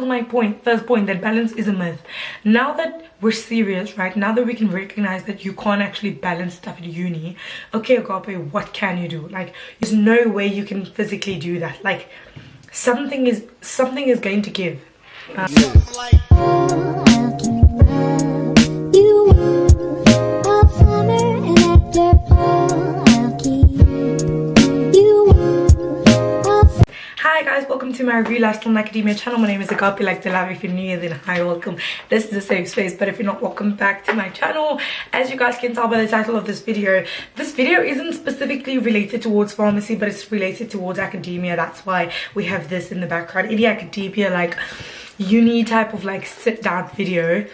My first point, that balance is a myth. Now that we're serious, right, now that we can recognize that you can't actually balance stuff at uni, okay, Agape, what can you do? Like, there's no way you can physically do that. Like, something is going to give. Hi guys, welcome to my real lifestyle academia channel. My name is Agapé, like the love. If you're new, then hi, welcome. This is a safe space, but if you're not, welcome back to my channel. As you guys can tell by the title of this video isn't specifically related towards pharmacy, but it's related towards academia. That's why we have this in the background. Any academia, like uni type of like sit down video,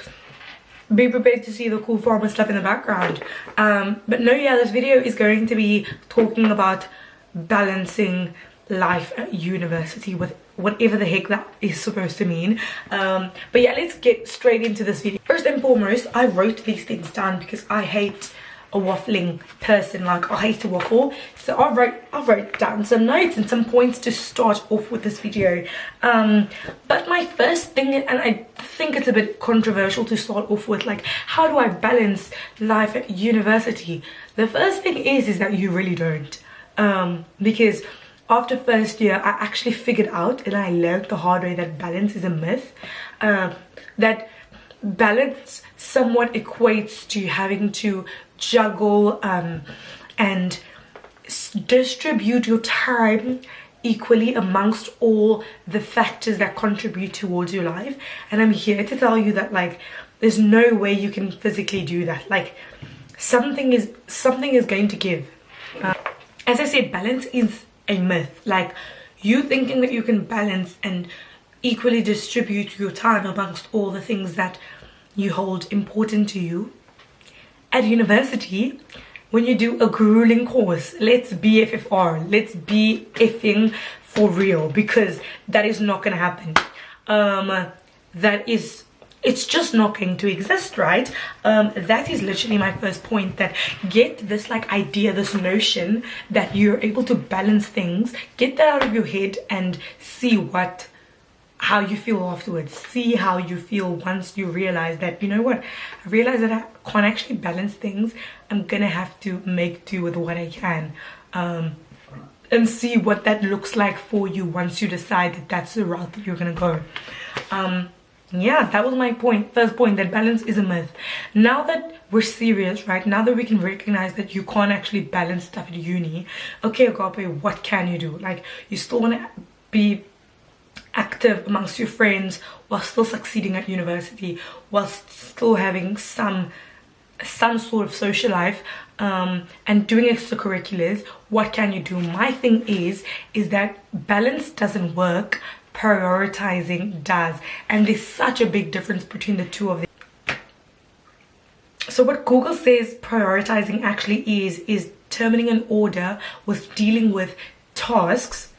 be prepared to see the cool pharma stuff in the background. But no, yeah, this video is going to be talking about balancing life at university with whatever the heck that is supposed to mean. But yeah, let's get straight into this video. First and foremost, I wrote these things down because I hate a waffling person. Like, I hate to waffle, so I wrote down some notes and some points to start off with this video. But my first thing, and I think it's a bit controversial to start off with, like, how do I balance life at university? The first thing is that you really don't, because after first year I actually figured out, and I learned the hard way, that balance is a myth. That balance somewhat equates to having to juggle and distribute your time equally amongst all the factors that contribute towards your life. And I'm here to tell you that, like, there's no way you can physically do that. Like, something is going to give. As I said, balance is a myth. Like, you thinking that you can balance and equally distribute your time amongst all the things that you hold important to you at university, when you do a grueling course. Let's be FFR, let's be effing for real, because that is not gonna happen. It's just not going to exist, right? That is literally my first point. That get this like idea, this notion that you're able to balance things, get that out of your head and see how you feel afterwards. See how you feel once you realize that, you know what, I realize that I can't actually balance things. I'm gonna have to make do with what I can, and see what that looks like for you once you decide that that's the route that you're gonna go. Yeah, that was my first point, that balance is a myth. Now that we're serious, right, now that we can recognize that you can't actually balance stuff at uni, okay, Agape, what can you do? Like, you still want to be active amongst your friends while still succeeding at university, while still having some sort of social life, and doing extracurriculars. What can you do? My thing is that balance doesn't work, prioritizing does, and there's such a big difference between the two of them. So what Google says prioritizing actually is determining an order with dealing with tasks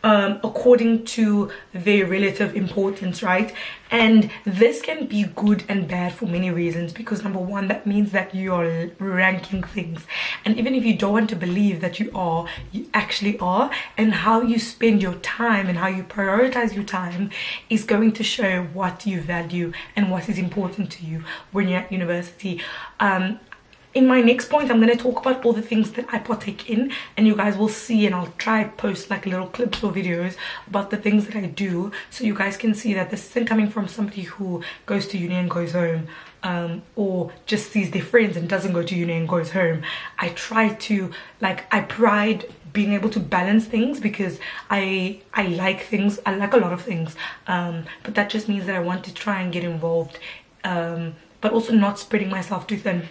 according to their relative importance, right? And this can be good and bad for many reasons, because number one, that means that you're ranking things, and even if you don't want to believe that you are, you actually are. And how you spend your time and how you prioritize your time is going to show what you value and what is important to you when you're at university. In my next point, I'm going to talk about all the things that I partake in, and you guys will see, and I'll try post like little clips or videos about the things that I do, so you guys can see that this isn't coming from somebody who goes to uni and goes home, or just sees their friends and doesn't go to uni and goes home. I try to, like, I pride being able to balance things, because I like things, I like a lot of things, but that just means that I want to try and get involved, but also not spreading myself too thin.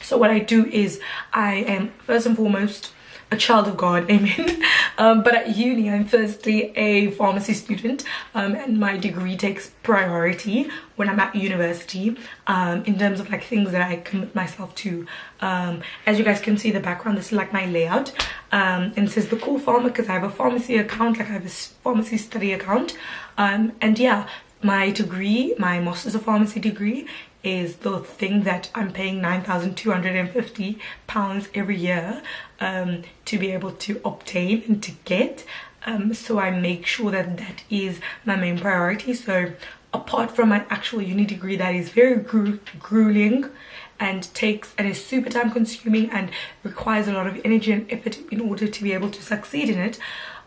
So what I do is, I am first and foremost a child of God, amen. But at uni, I'm firstly a pharmacy student, and my degree takes priority when I'm at university, in terms of like things that I commit myself to. As you guys can see the background, this is like my layout, and it says the cool pharma because I have a pharmacy account, like I have a pharmacy study account, and yeah, my degree, my Masters of Pharmacy degree, is the thing that I'm paying £9,250 every year to be able to obtain and to get. so I make sure that that is my main priority. So apart from my actual uni degree that is very grueling and is super time consuming and requires a lot of energy and effort in order to be able to succeed in it,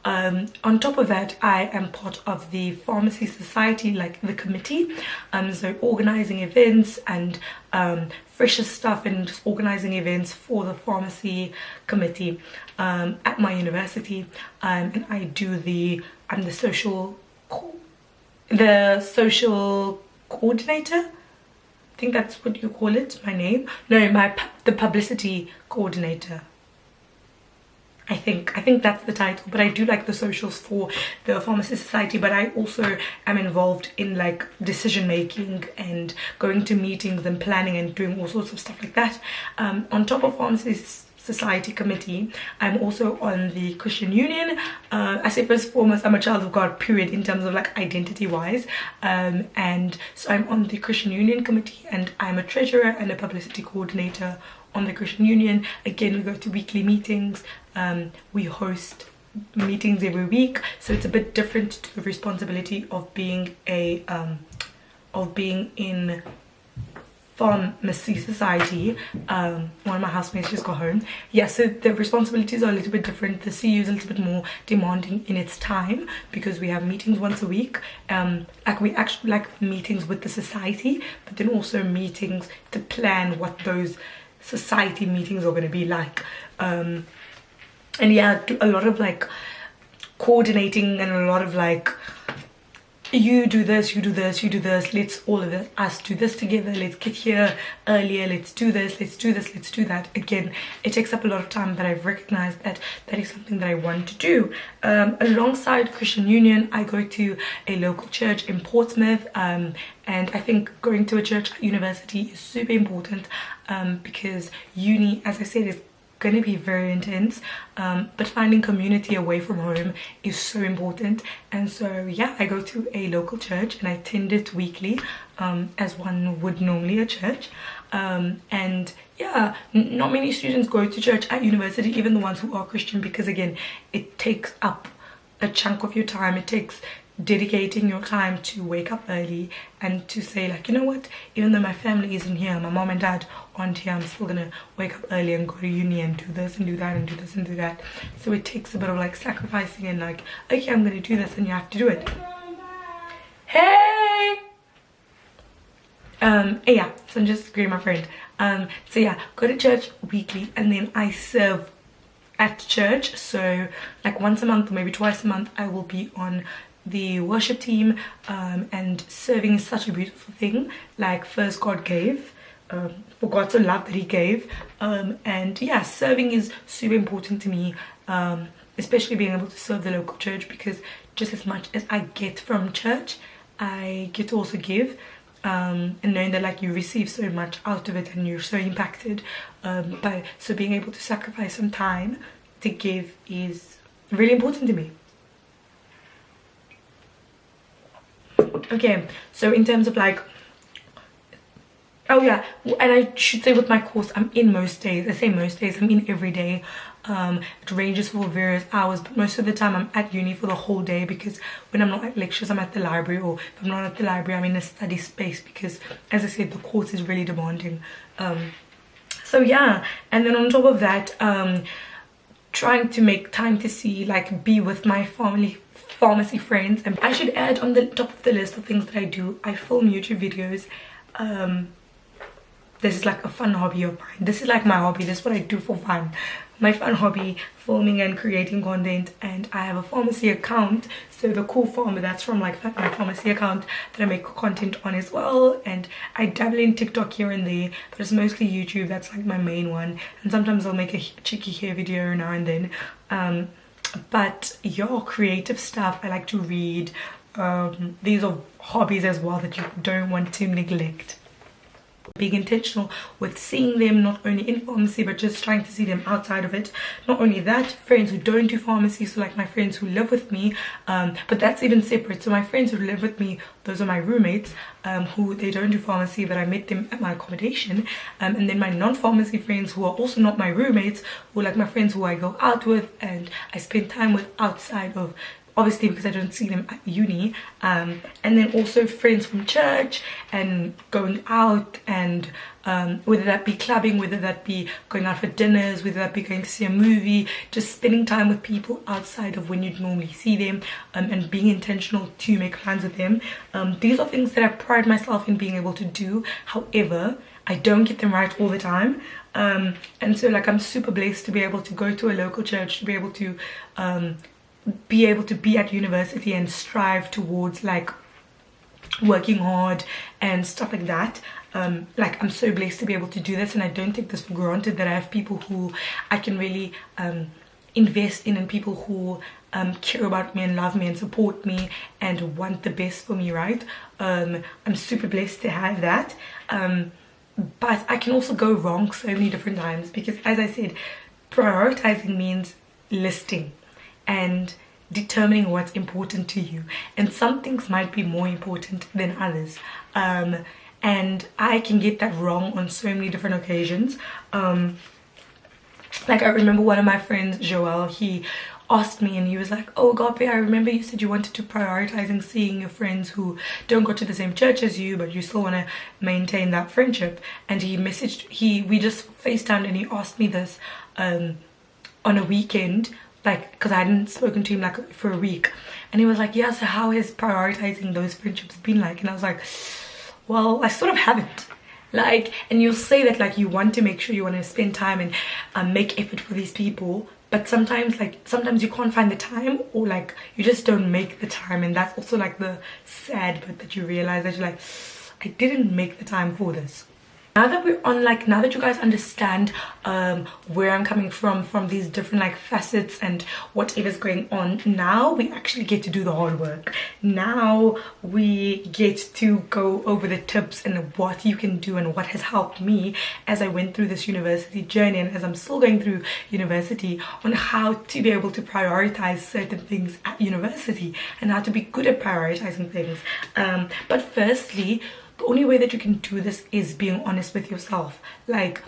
on top of that, I am part of the pharmacy society, like the committee, so organizing events and freshest stuff, and just organizing events for the pharmacy committee at my university. And I'm the social coordinator. I think that's what you call it. My name? No, the publicity coordinator. I think that's the title, but I do like the socials for the pharmacy society. But I also am involved in like decision making and going to meetings and planning and doing all sorts of stuff like that. On top of pharmacy society committee, I'm also on the Christian Union. I say first and foremost, I'm a child of God, period, in terms of like identity wise, and so I'm on the Christian Union committee, and I'm a treasurer and a publicity coordinator on the Christian Union. Again, we go to weekly meetings. We host meetings every week, so it's a bit different to the responsibility of being in pharmacy society. One of my housemates just got home. Yeah, so the responsibilities are a little bit different. The CU is a little bit more demanding in its time because we have meetings once a week. Like we actually like meetings with the society, but then also meetings to plan what those society meetings are going to be like. And yeah, do a lot of like coordinating and a lot of like, you do this, you do this, you do this, let's all of us do this together, let's get here earlier, let's do this, let's do this, let's do that. Again, it takes up a lot of time, but I've recognized that that is something that I want to do. Alongside Christian Union, I go to a local church in Portsmouth, and I think going to a church at university is super important, because uni, as I said, is going to be very intense, but finding community away from home is so important. And so yeah, I go to a local church and I attend it weekly, as one would normally a church. And yeah, not many students go to church at university, even the ones who are Christian, because again, it takes up a chunk of your time. It takes dedicating your time to wake up early and to say like, you know what, even though my family isn't here, my mom and dad aren't here, I'm still gonna wake up early and go to uni and do this and do that and do this and do that. So it takes a bit of like sacrificing and like, okay, I'm gonna do this, and you have to do it. Hey! Yeah, so I'm just greeting my friend. So yeah, go to church weekly, and then I serve at church. So like once a month or maybe twice a month, I will be on the worship team, and serving is such a beautiful thing. Like first God gave, for God so loved that he gave, and yeah, serving is super important to me, especially being able to serve the local church, because just as much as I get from church, I get to also give, and knowing that like you receive so much out of it and you're so impacted, so being able to sacrifice some time to give is really important to me. Okay, so in terms of like, oh yeah, and I should say with my course, I'm in most days. I say most days, I'm in every day. It ranges for various hours, but most of the time I'm at uni for the whole day, because when I'm not at lectures, I'm at the library, or if I'm not at the library, I'm in a study space, because as I said, the course is really demanding. So yeah, and then on top of that, trying to make time to see, like, be with my pharmacy friends. And I should add on the top of the list of things that I do, I film YouTube videos. This is like a fun hobby of mine. This is like my hobby. This is what I do for fun. My fun hobby, filming and creating content. And I have a pharmacy account, so the cool farmer, that's from like my pharmacy account that I make content on as well. And I dabble in TikTok here and there, but it's mostly YouTube. That's like my main one, and sometimes I'll make a cheeky hair video now and then. But your creative stuff, I like to read. These are hobbies as well that you don't want to neglect. being intentional with seeing them, not only in pharmacy but just trying to see them outside of it. Not only that, friends who don't do pharmacy, so like my friends who live with me, but that's even separate. So my friends who live with me, those are my roommates, who they don't do pharmacy, but I met them at my accommodation. And then my non-pharmacy friends who are also not my roommates, who are like my friends who I go out with and I spend time with outside of, obviously because I don't see them at uni, and then also friends from church and going out, and whether that be clubbing, whether that be going out for dinners, whether that be going to see a movie, just spending time with people outside of when you'd normally see them, and being intentional to make plans with them. These are things that I pride myself in being able to do. However, I don't get them right all the time, and so like I'm super blessed to be able to go to a local church, to be able to be at university and strive towards like working hard and stuff like that. Like I'm so blessed to be able to do this, and I don't take this for granted that I have people who I can really invest in, and people who care about me and love me and support me and want the best for me, right? I'm super blessed to have that, but I can also go wrong so many different times, because as I said, prioritizing means listing and determining what's important to you, and some things might be more important than others, and I can get that wrong on so many different occasions. Like I remember one of my friends, Joel, he asked me and he was like, "Oh Agape, I remember you said you wanted to prioritizing seeing your friends who don't go to the same church as you, but you still want to maintain that friendship." And we just FaceTimed and he asked me this on a weekend, like because I hadn't spoken to him like for a week, and he was like, "Yeah, so how has prioritizing those friendships been like?" And I was like, well, I sort of haven't. Like, and you'll say that like you want to make sure you want to spend time and make effort for these people, but sometimes you can't find the time, or like you just don't make the time, and that's also like the sad bit, that you realize that you're like, I didn't make the time for this. Now that we're on, like, now that you guys understand where I'm coming from these different like facets and whatever's going on, now we actually get to do the hard work. Now we get to go over the tips and what you can do and what has helped me as I went through this university journey, and as I'm still going through university, on how to be able to prioritize certain things at university and how to be good at prioritizing things. But firstly, the only way that you can do this is being honest with yourself. Like,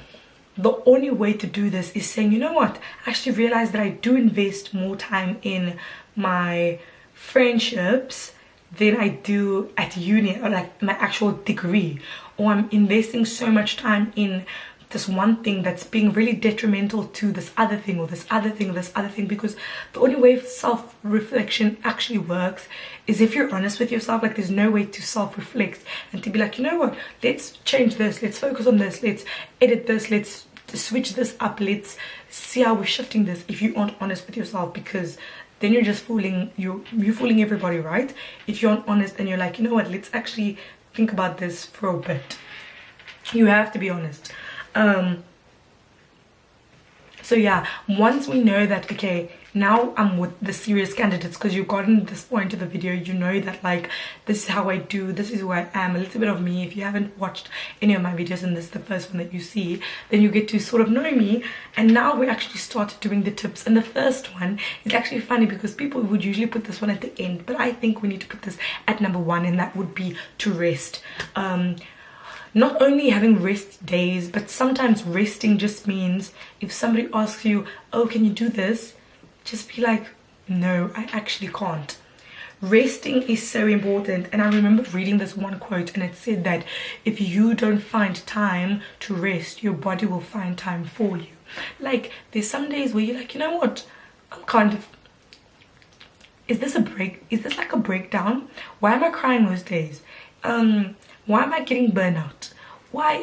the only way to do this is saying, you know what, I actually realize that I do invest more time in my friendships than I do at uni, or like my actual degree, or I'm investing so much time in this one thing that's being really detrimental to this other thing, or this other thing, or this other thing. Because the only way self-reflection actually works is if you're honest with yourself. Like, there's no way to self-reflect and to be like, you know what, let's change this, let's focus on this, let's edit this, let's switch this up, let's see how we're shifting this, if you aren't honest with yourself. Because then you're just fooling, you're fooling everybody, right? If you aren't honest and you're like, you know what, let's actually think about this for a bit, you have to be honest. So yeah, once we know that, okay, now I'm with the serious candidates, because you've gotten this point of the video, you know that like, this is how I do, this is who I am, a little bit of me. If you haven't watched any of my videos and this is the first one that you see, then you get to sort of know me. And now we actually started doing the tips, and the first one is actually funny because people would usually put this one at the end, but I think we need to put this at number one, and that would be to rest. Not only having rest days, but sometimes resting just means, if somebody asks you, oh, can you do this? Just be like, no, I actually can't. Resting is so important. And I remember reading this one quote, and it said that if you don't find time to rest, your body will find time for you. Like, there's some days where you're like, you know what, I'm kind of, is this like a breakdown? Why am I crying those days? Why am I getting burnout? Why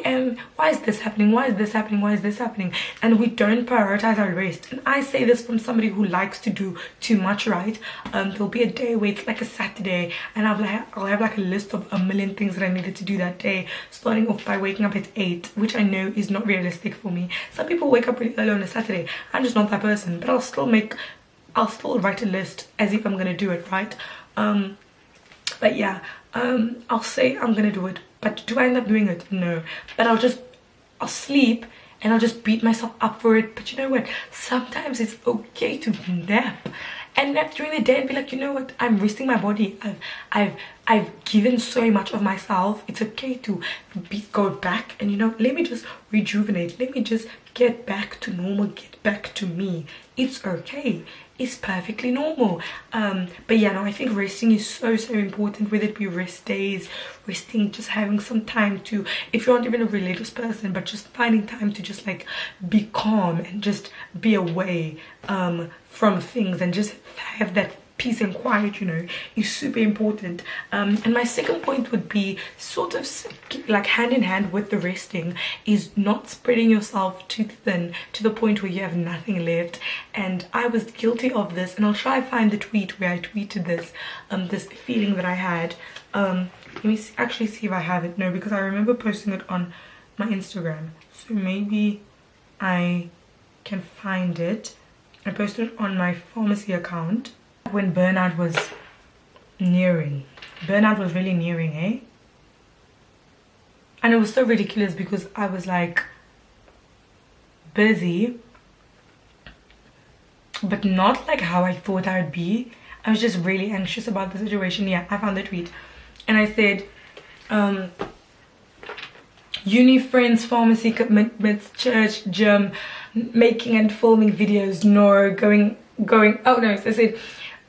is this happening? Why is this happening? Why is this happening? And we don't prioritize our rest. And I say this from somebody who likes to do too much, right? There'll be a day where it's like a Saturday, and I'll have like a list of a million things that I needed to do that day, starting off by waking up at 8, which I know is not realistic for me. Some people wake up really early on a Saturday. I'm just not that person, but I'll still write a list as if I'm gonna do it, right? But yeah, I'll say I'm gonna do it, But do I end up doing it? No. But I'll sleep and I'll just beat myself up for it. But you know what? Sometimes it's okay to nap. And nap during the day and be like, you know what? I'm resting my body. I've given so much of myself. It's okay to go back and, you know, let me just rejuvenate. Let me just get back to normal. Get back to me. It's okay. It's perfectly normal. But yeah, no, I think resting is so important, whether it be rest days, resting, just having some time to, if you're not even a religious person, but just finding time to just like be calm and just be away from things and just have that peace and quiet, you know, is super important. And my second point would be sort of like hand in hand with the resting, is not spreading yourself too thin to the point where you have nothing left. And I was guilty of this, and I'll try and find the tweet where I tweeted this this feeling that I had. Let me actually see if I have it. No, because I remember posting it on my Instagram, so maybe I can find it. I posted it on my pharmacy account when burnout was nearing. Burnout was really nearing, eh? And it was so ridiculous because I was like busy, but not like how I thought I would be. I was just really anxious about the situation. Yeah, I found the tweet and I said uni friends, pharmacy commitments, church, gym, making and filming videos, no, going oh no, so I said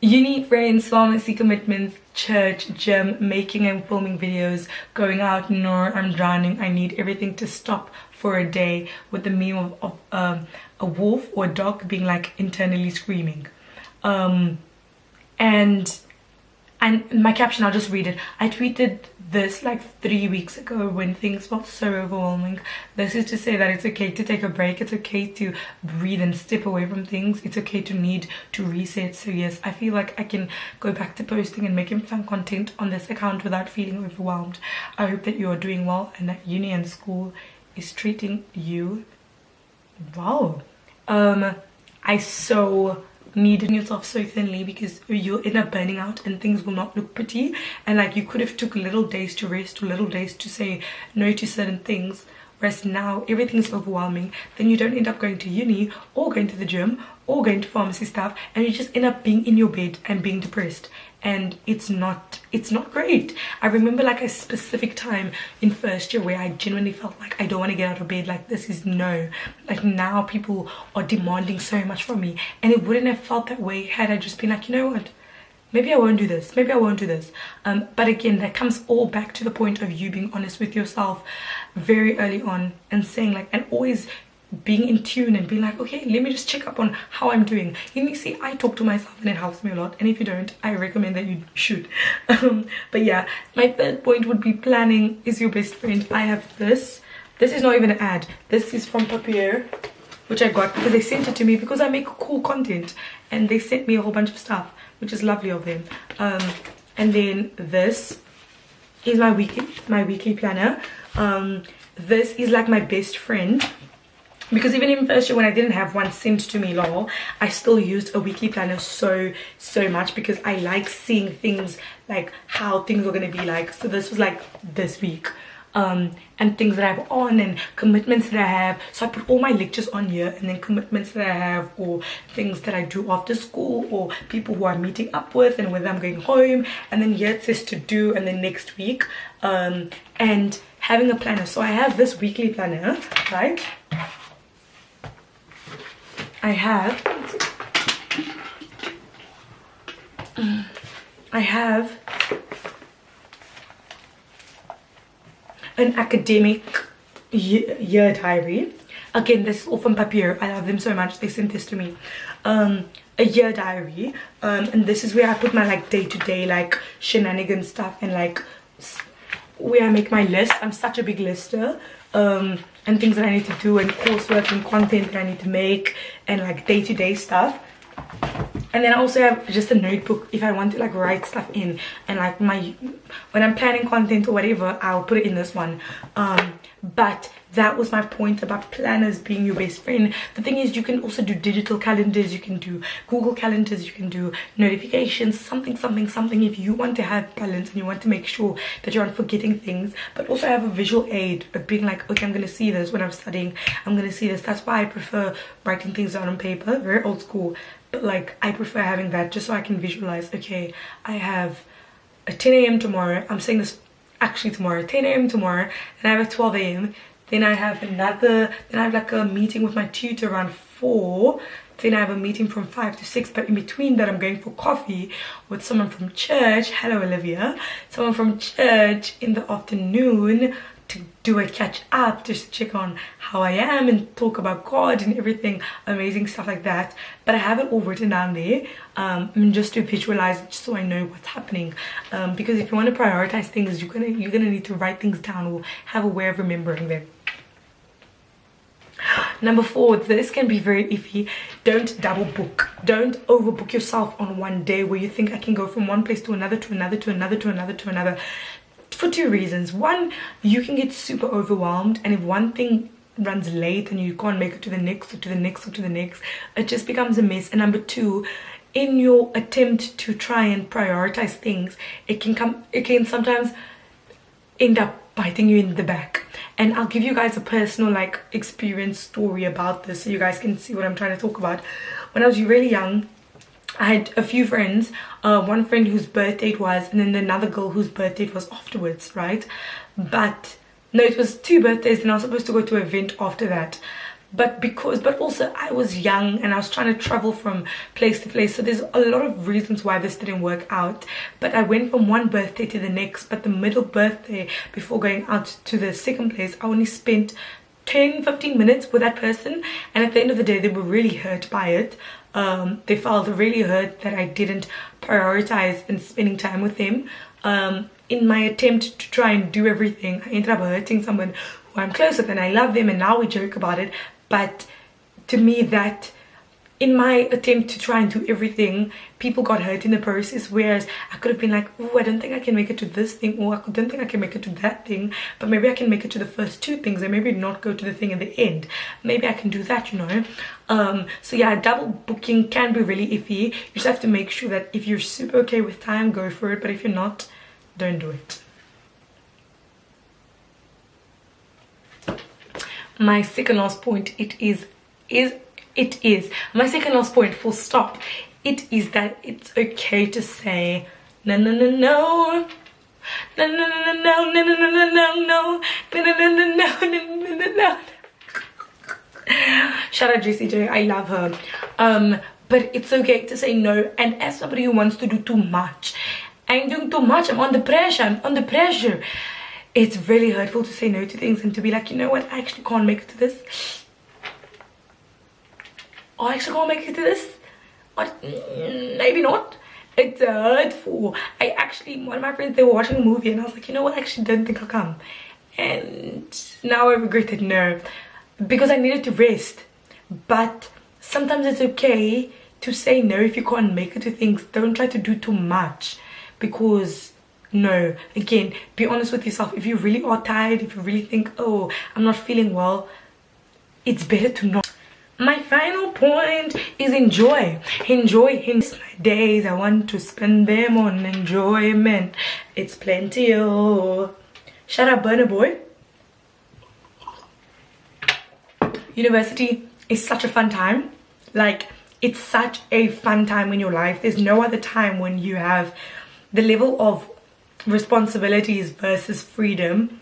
uni friends, pharmacy commitments, church, gym, making and filming videos, going out, no, I'm drowning, I need everything to stop for a day, with the meme of a wolf or a dog being like internally screaming. And my caption, I'll just read it. I tweeted this like 3 weeks ago when things felt so overwhelming. This is to say that it's okay to take a break. It's okay to breathe and step away from things. It's okay to need to reset. So yes, I feel like I can go back to posting and making fun content on this account without feeling overwhelmed. I hope that you are doing well and that uni and school is treating you well. I so needing yourself so thinly, because you'll end up burning out and things will not look pretty, and like you could have took little days to rest or little days to say no to certain things, whereas now everything's overwhelming. Then you don't end up going to uni or going to the gym or going to pharmacy stuff, and you just end up being in your bed and being depressed, and it's not great. I remember like a specific time in first year where I genuinely felt like I don't want to get out of bed, like this is no, like now people are demanding so much from me, and it wouldn't have felt that way had I just been like, you know what, maybe I won't do this, maybe I won't do this. But again, that comes all back to the point of you being honest with yourself very early on and saying like, and always being in tune and being like, okay, let me just check up on how I'm doing. You see, I talk to myself and it helps me a lot, and if you don't, I recommend that you should. But yeah, my third point would be planning is your best friend. I have this is not even an ad, this is from Papier, which I got because they sent it to me because I make cool content, and they sent me a whole bunch of stuff, which is lovely of them. And then this is my weekly planner. This is like my best friend, because even in first year when I didn't have one sent to me, lol, I still used a weekly planner so much, because I like seeing things, like how things are going to be like. So this was like this week, and things that I have on and commitments that I have. So I put all my lectures on here, and then commitments that I have, or things that I do after school, or people who I'm meeting up with, and whether I'm going home. And then here it says to do, and then next week, and having a planner. So I have this weekly planner, right? I have an academic year diary. Again, this is all from Papier. I love them so much, they sent this to me. A year diary, and this is where I put my like day-to-day like shenanigan stuff, and like where I make my list. I'm such a big lister, and things that I need to do, and coursework and content that I need to make, and like day-to-day stuff. And then I also have just a notebook if I want to like write stuff in, and like when I'm planning content or whatever, I'll put it in this one. But that was my point about planners being your best friend. The thing is, you can also do digital calendars, you can do Google calendars, you can do notifications, something if you want to have balance and you want to make sure that you aren't forgetting things, but also have a visual aid of being like, okay, I'm going to see this when I'm studying, I'm going to see this. That's why I prefer writing things down on paper, very old school, but like I prefer having that just so I can visualize, okay, I have a 10 a.m. tomorrow, I'm saying this actually tomorrow, 10 a.m. tomorrow, and I have a 12 a.m. Then I have like a meeting with my tutor around 4. Then I have a meeting from 5 to 6, but in between that I'm going for coffee with someone from church, hello Olivia, someone from church in the afternoon to do a catch up, just to check on how I am and talk about God and everything, amazing stuff like that. But I have it all written down there, just to visualize it, just so I know what's happening. Because if you want to prioritize things, you're gonna need to write things down or have a way of remembering them. Number 4, this can be very iffy. Don't double book. Don't overbook yourself on one day where you think I can go from one place to another, to another, to another, to another, to another. For 2 reasons. One, you can get super overwhelmed, and if one thing runs late and you can't make it to the next or to the next or to the next, it just becomes a mess. And number 2, in your attempt to try and prioritize things, it can sometimes end up biting you in the back. And I'll give you guys a personal like experience story about this so you guys can see what I'm trying to talk about. When I was really young, I had a few friends, one friend whose birthday it was, and then another girl whose birthday it was afterwards, right? But no, it was 2 birthdays, and I was supposed to go to an event after that. But also I was young and I was trying to travel from place to place, so there's a lot of reasons why this didn't work out. But I went from one birthday to the next, but the middle birthday before going out to the second place, I only spent 10-15 minutes with that person, and at the end of the day they were really hurt by it. They felt really hurt that I didn't prioritize in spending time with them. In my attempt to try and do everything, I ended up hurting someone who I'm close with, and I love them and now we joke about it. But to me, that in my attempt to try and do everything, people got hurt in the process, whereas I could have been like, oh, I don't think I can make it to this thing, or I don't think I can make it to that thing, but maybe I can make it to the first 2 things and maybe not go to the thing in the end. Maybe I can do that, you know. So yeah, double booking can be really iffy. You just have to make sure that if you're super okay with time, go for it, but if you're not, don't do it. My second last point, it is my second last point, full stop. It is that it's okay to say no, no, no, no, no, no, no, no, no, no, no, no, no, no, no, no, no, no. Shout out JCJ, I love her. But it's okay to say no. And as somebody who wants to do too much, I'm doing too much, I'm under pressure. It's really hurtful to say no to things and to be like, you know what, I actually can't make it to this. Oh, I actually can't make it to this. What? Maybe not. It's hurtful. One of my friends, they were watching a movie and I was like, you know what, I actually don't think I'll come. And now I regret it, no. Because I needed to rest. But sometimes it's okay to say no if you can't make it to things. Don't try to do too much. Because no, again, be honest with yourself. If you really are tired, if you really think, oh, I'm not feeling well, it's better to not. My final point is enjoy my days. I want to spend them on enjoyment. It's plenty. Oh, shut up, Burner Boy. University is such a fun time. Like, it's such a fun time in your life. There's no other time when you have the level of responsibilities versus freedom.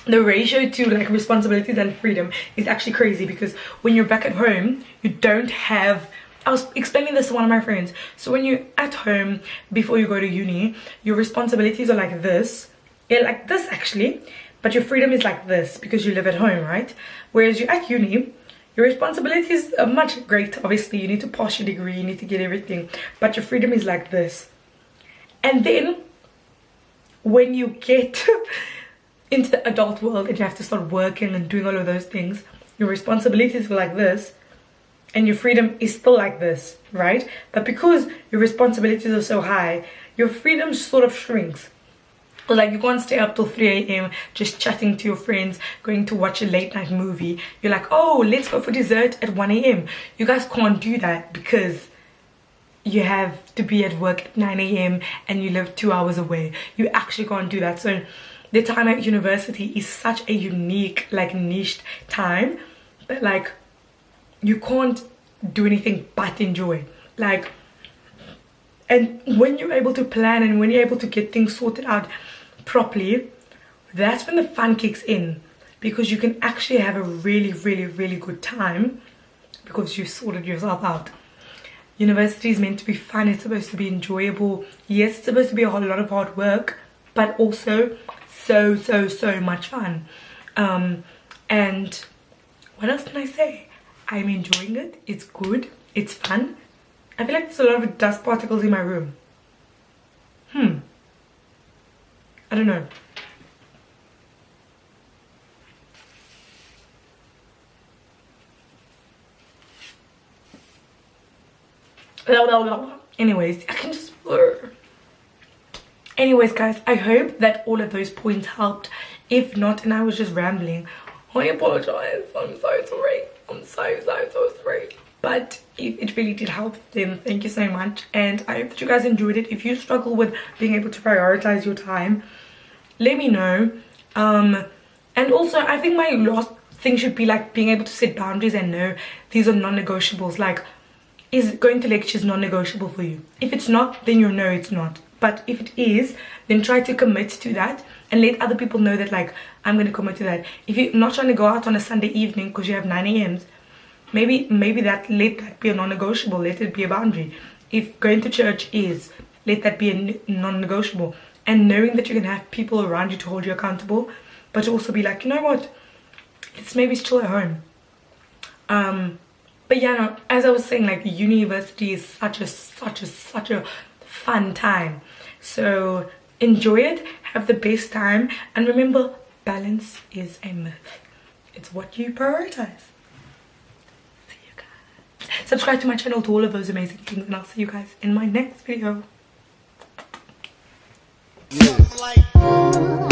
The ratio to like responsibilities and freedom is actually crazy, because when you're back at home, you don't have, I was explaining this to one of my friends, so when you're at home before you go to uni, your responsibilities are like this, yeah, like this actually, but your freedom is like this because you live at home, right? Whereas you're at uni, your responsibilities are much greater. Obviously you need to pass your degree, you need to get everything, but your freedom is like this. And then when you get into the adult world and you have to start working and doing all of those things, your responsibilities are like this, and your freedom is still like this, right? But because your responsibilities are so high, your freedom sort of shrinks. Like, you can't stay up till 3 a.m. just chatting to your friends, going to watch a late night movie. You're like, oh, let's go for dessert at 1 a.m. You guys can't do that because you have to be at work at 9 a.m. and you live 2 hours away. You actually can't do that. So the time at university is such a unique, like, niched time that, like, you can't do anything but enjoy. Like, and when you're able to plan and when you're able to get things sorted out properly, that's when the fun kicks in, because you can actually have a really, really, really good time because you sorted yourself out. University is meant to be fun. It's supposed to be enjoyable. Yes, it's supposed to be a whole lot of hard work, but also so much fun. And what else can I say? I'm enjoying it. It's good. It's fun. I feel like there's a lot of dust particles in my room. I don't know. Anyways, I can just blur. Anyways, guys, I hope that all of those points helped. If not, and I was just rambling, I apologize. I'm so sorry. I'm so sorry. But if it really did help, then thank you so much. And I hope that you guys enjoyed it. If you struggle with being able to prioritize your time, let me know. And also, I think my last thing should be, like, being able to set boundaries and know these are non-negotiables. Like, is going to lectures non-negotiable for you? If it's not, then you know it's not. But if it is, then try to commit to that and let other people know that, like, I'm going to commit to that. If you're not trying to go out on a Sunday evening because you have 9 a.m s, maybe let that be a non-negotiable. Let it be a boundary. If going to church is, let that be a non-negotiable. And knowing that you can have people around you to hold you accountable, but also be like, you know what, let's maybe chill at home. But yeah, no, as I was saying, like, university is such a fun time. So enjoy it, have the best time, and remember, balance is a myth. It's what you prioritize. See you guys. Subscribe to my channel to all of those amazing things, and I'll see you guys in my next video. Yeah.